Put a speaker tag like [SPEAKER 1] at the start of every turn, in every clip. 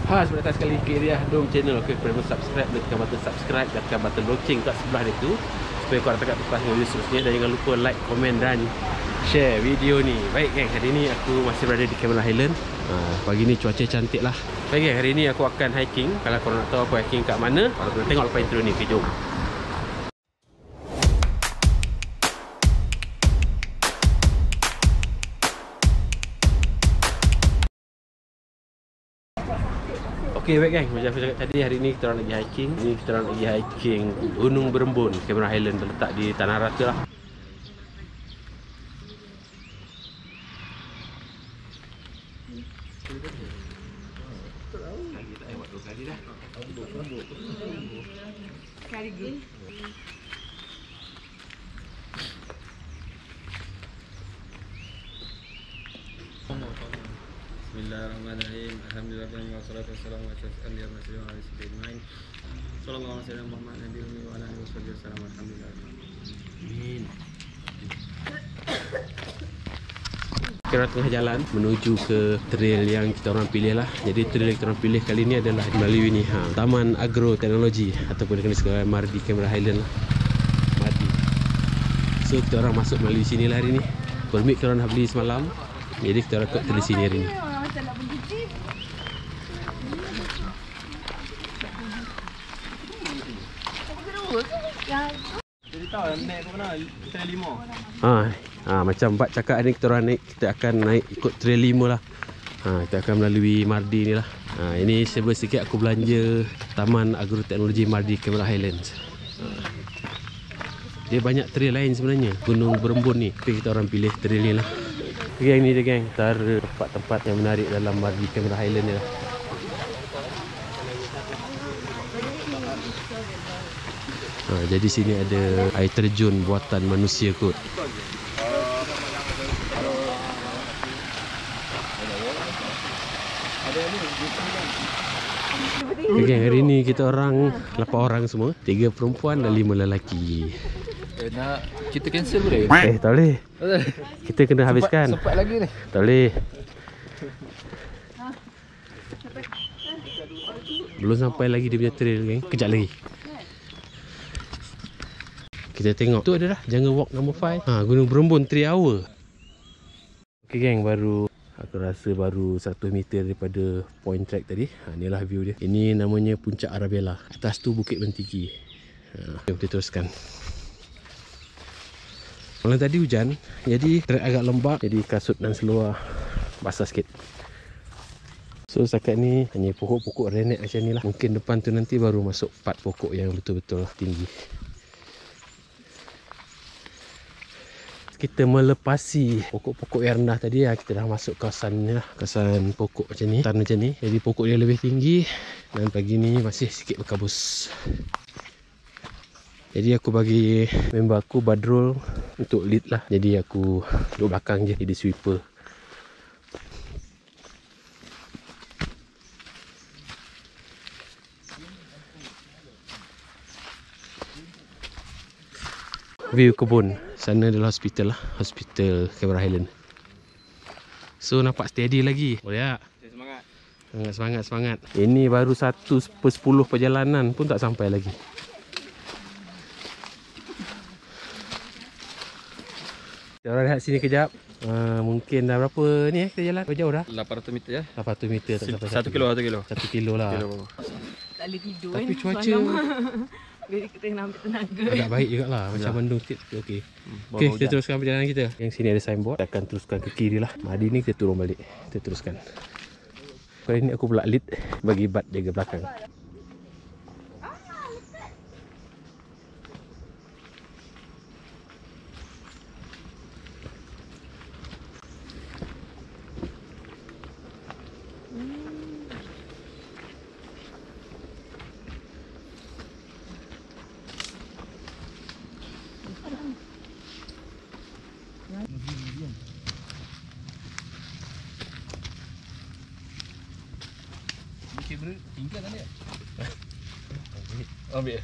[SPEAKER 1] Sebelum datang sekali ke Area Dom channel. Okay, perlu subscribe, tekan button subscribe dan tekan button lonceng kat sebelah dia tu supaya korang tak lepas video seterusnya. Dan jangan lupa like, komen dan share video ni. Baik geng, hari ni aku masih berada di Cameron Highland. Pagi ni cuaca cantik lah. Baik geng, hari ni aku akan hiking. Kalau korang nak tahu aku hiking kat mana, kalau korang tengok lepas intro ni, okay, jom. Okay, baik gang, macam aku cakap tadi, hari ni kita orang lagi hiking. Ni kita orang lagi hiking Gunung Berembun, Cameron Highland, terletak di Tanah Rata lah.
[SPEAKER 2] Bismillahirrahmanirrahim. Alhamdulillah wassalatu wassalamu ala asyrafil anbiya'i wal mursalin wa ala alihi ajmain. Sallallahu alaihi wasallam Muhammad nabi ummi wa ala alihi wasallam. Alhamdulillah.
[SPEAKER 1] Amin. Kita tengah jalan menuju ke trail yang kita orang pilih lah. Jadi trail yang kita orang pilih kali ni adalah melalui ni, Taman Agro Teknologi ataupun dikenal sebagai Mardi Cameron Highland lah. Mardi. So kita orang masuk melalui sini lah hari ni. Permit kita orang dah beli semalam. Jadi kita orang ikut trail sini hari ni.
[SPEAKER 2] Jadi tahu naik ke mana? Trail 5.
[SPEAKER 1] Macam Pak cakap ni, kita orang naik, kita akan naik ikut trail 5 lah. Kita akan melalui Mardi ni lah. Ini sebelum sikit aku belanja Taman Agroteknologi Mardi Cameron Highlands. Dia banyak trail lain sebenarnya, Gunung Berembun ni, tapi kita orang pilih trail ni lah. Geng ni dia geng, antara tempat-tempat yang menarik dalam Mardi Cameron Highland ni lah. Jadi sini ada air terjun buatan manusia kot. Okay, hari ni kita orang 8 orang semua, 3 perempuan dan 5 lelaki.
[SPEAKER 2] Nak kita cancel boleh?
[SPEAKER 1] Tak boleh. Kita kena habiskan.
[SPEAKER 2] Sempat lagi ni.
[SPEAKER 1] Tak boleh. Belum sampai lagi dia punya trail geng. Kejap lagi. Kita tengok. Tu adalah Jungle Walk number 5. Gunung Berembun 3 hour. Okay geng, aku rasa baru 100 meter daripada point track tadi. Inilah view dia. Ini namanya Puncak Arabella. Atas tu Bukit Bentigi. Kita teruskan. Malam tadi hujan, jadi track agak lembab, jadi kasut dan seluar basah sikit. So setakat ni hanya pokok-pokok renek macam ni lah. Mungkin depan tu nanti baru masuk part pokok yang betul-betul tinggi. Kita melepasi pokok-pokok yang rendah tadi lah, kita dah masuk kawasan ni lah, kawasan pokok macam ni, hutan macam ni. Jadi pokok dia lebih tinggi dan pagi ni masih sikit berkabus. Jadi aku bagi member aku Badrul untuk lead lah. Jadi aku duduk belakang je, jadi sweeper. View kebun. Sana adalah hospital lah, Hospital Cameron Highland. So nampak steady lagi. Boleh tak?
[SPEAKER 2] Semangat.
[SPEAKER 1] Semangat. Ini baru 1/10 perjalanan pun tak sampai lagi. Kita orang rehat sini kejap. Mungkin dah berapa ni kita jalan? Berapa jauh dah?
[SPEAKER 2] 800 meter ya.
[SPEAKER 1] 800 meter tak sampai
[SPEAKER 2] 1 kilo.
[SPEAKER 1] 1 kilo lah.
[SPEAKER 3] Tak boleh tidur.
[SPEAKER 1] Tapi cuaca
[SPEAKER 3] jadi kita kena ambil tenaga.
[SPEAKER 1] agak baik jugalah. Macam mendung sikit. Okey. Okey, kita teruskan perjalanan kita. Yang sini ada signboard. Kita akan teruskan ke kiri lah. Madi ni kita turun balik. Kita teruskan. Kali ni aku pula lead, bagi Bad jaga belakang.
[SPEAKER 2] Kamera tinggal tak dia? Ambil.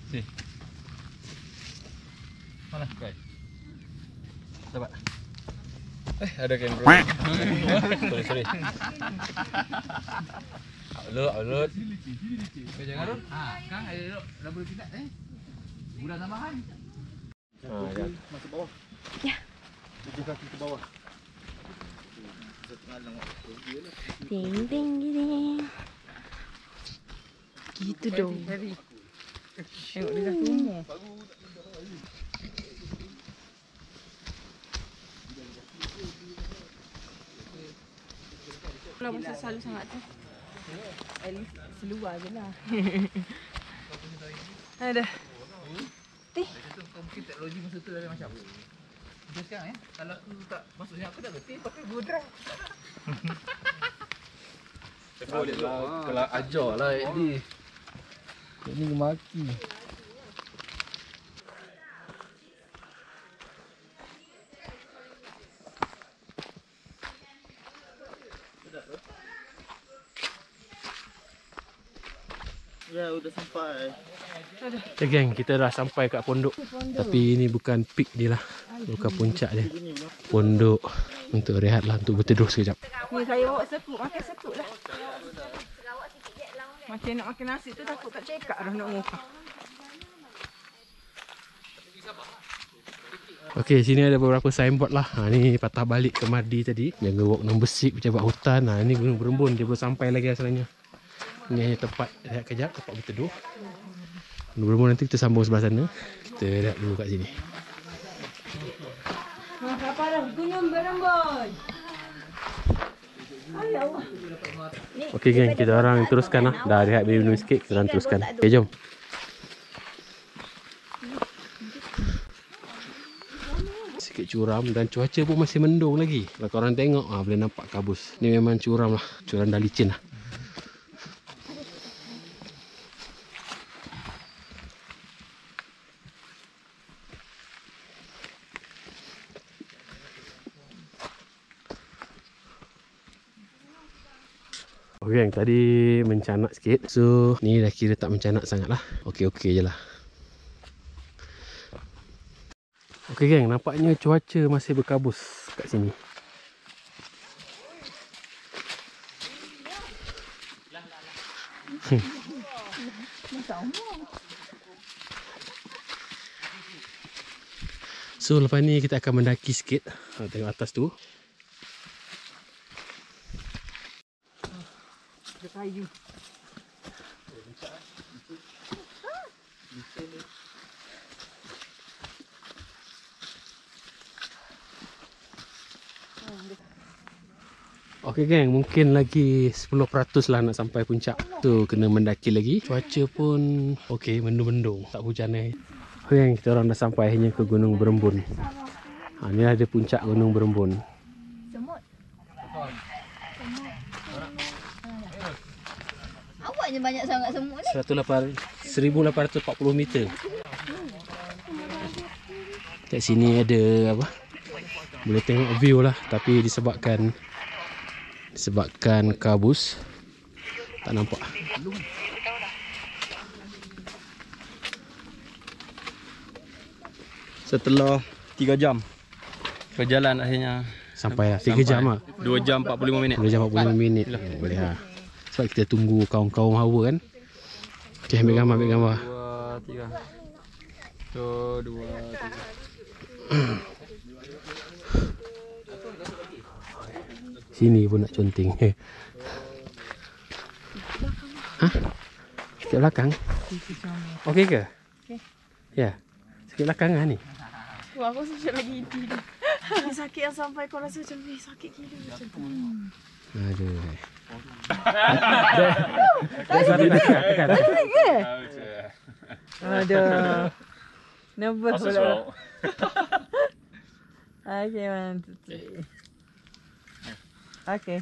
[SPEAKER 2] Sini. Mana? Dapat. Ada kan bro.
[SPEAKER 1] Sorry. Alut.
[SPEAKER 4] Jangan tu. Kang ada dah boleh pindah bulan tambahan.
[SPEAKER 1] Ya.
[SPEAKER 2] Masuk bawah.
[SPEAKER 3] Ya.
[SPEAKER 2] Tujuh kaki ke bawah.
[SPEAKER 3] Ding ding ding. Gitu dong. Tengok dia dah tumbuh. Kalau masa selalu sangat tu. At least seluar je lah. Ada.
[SPEAKER 4] Mungkin teknologi masa tu dah macam. Macam sekarang kalau tu tak masuknya aku dah reti tapi budra.
[SPEAKER 2] Kalau ajar lah ni. Ini maki. Ya, udah sampai.
[SPEAKER 1] Okay geng, kita dah sampai kat pondok. Tapi ini bukan peak dia lah. Bukan puncak dia. Pondok untuk rehat lah, untuk berteduh sekejap.
[SPEAKER 3] Ni saya bawa sepuk, makan sepuk lah. Macam nak makan nasi tu takut tak cekak dah nak muka.
[SPEAKER 1] Okey, sini ada beberapa signboard lah. Ni patah balik ke Mardi tadi. Jaga walk number 6, pejabat hutan. Ni Gunung Berembun, dia belum sampai lagi asalnya. Ini hanya tempat rehat kejap, tempat berteduh. Gunung Berembun nanti kita sambung sebelah sana. Kita rehat dulu kat sini.
[SPEAKER 3] Apa dah Gunung Berembun?
[SPEAKER 1] Okey geng, kita orang teruskan lah. Dah rehat minum sikit, kita orang teruskan. Okey, jom. Sikit curam dan cuaca pun masih mendung lagi. Kalau korang tengok, boleh nampak kabus. Ni memang curam lah, curam dah licin lah. Okay, yang tadi mencanak sikit. So, ni dah kira tak mencanak sangat lah. Okey-okey je lah. Okay geng, nampaknya cuaca masih berkabus kat sini. So, lepas ni kita akan mendaki sikit. Tengok atas tu.
[SPEAKER 3] Kayu.
[SPEAKER 1] Okey geng, mungkin lagi 10% lah nak sampai puncak. So, kena mendaki lagi. Cuaca pun okey, mendung-mendung. Tak hujan ni. Okey geng, kita orang dah sampai hanya ke Gunung Berembun. Ni ada puncak Gunung Berembun.
[SPEAKER 3] Semut. Awaknya banyak sangat semut ni.
[SPEAKER 1] 1840 meter. Kat sini ada apa? Boleh tengok view lah, tapi disebabkan kabus tak nampak.
[SPEAKER 2] Setelah 3 jam berjalan akhirnya
[SPEAKER 1] Sampai lah 3 jam lah.
[SPEAKER 2] 2 jam 45 minit.
[SPEAKER 1] 2 jam 45 minit. Boleh lah. Sebab kita tunggu kaum-kaum hawa kan. Okey, ambil gambar.
[SPEAKER 2] 2 3. So 2 3.
[SPEAKER 1] Sini pun nak conteng. Hah? Sikit belakang? Okey ke?
[SPEAKER 3] Okey.
[SPEAKER 1] Ya. Sikit belakang lah ni.
[SPEAKER 3] Wah, aku rasa lagi tidur. Sakit yang sampai kau rasa macam ni sakit gila macam tu.
[SPEAKER 1] Aduh.
[SPEAKER 3] Tekan. Aduh. Nervous pula. Okay, 1, 2, 3. Okay.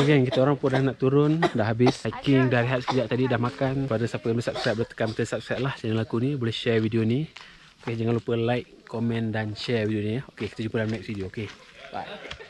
[SPEAKER 1] Okay geng, kita orang pun dah nak turun. Dah habis hiking, dah rehat sekejap tadi, dah makan. Pada siapa yang belum subscribe, boleh tekan button subscribe lah channel aku ni. Boleh share video ni. Okay, jangan lupa like, komen dan share video ni. Okay, kita jumpa dalam next video. Okay, bye.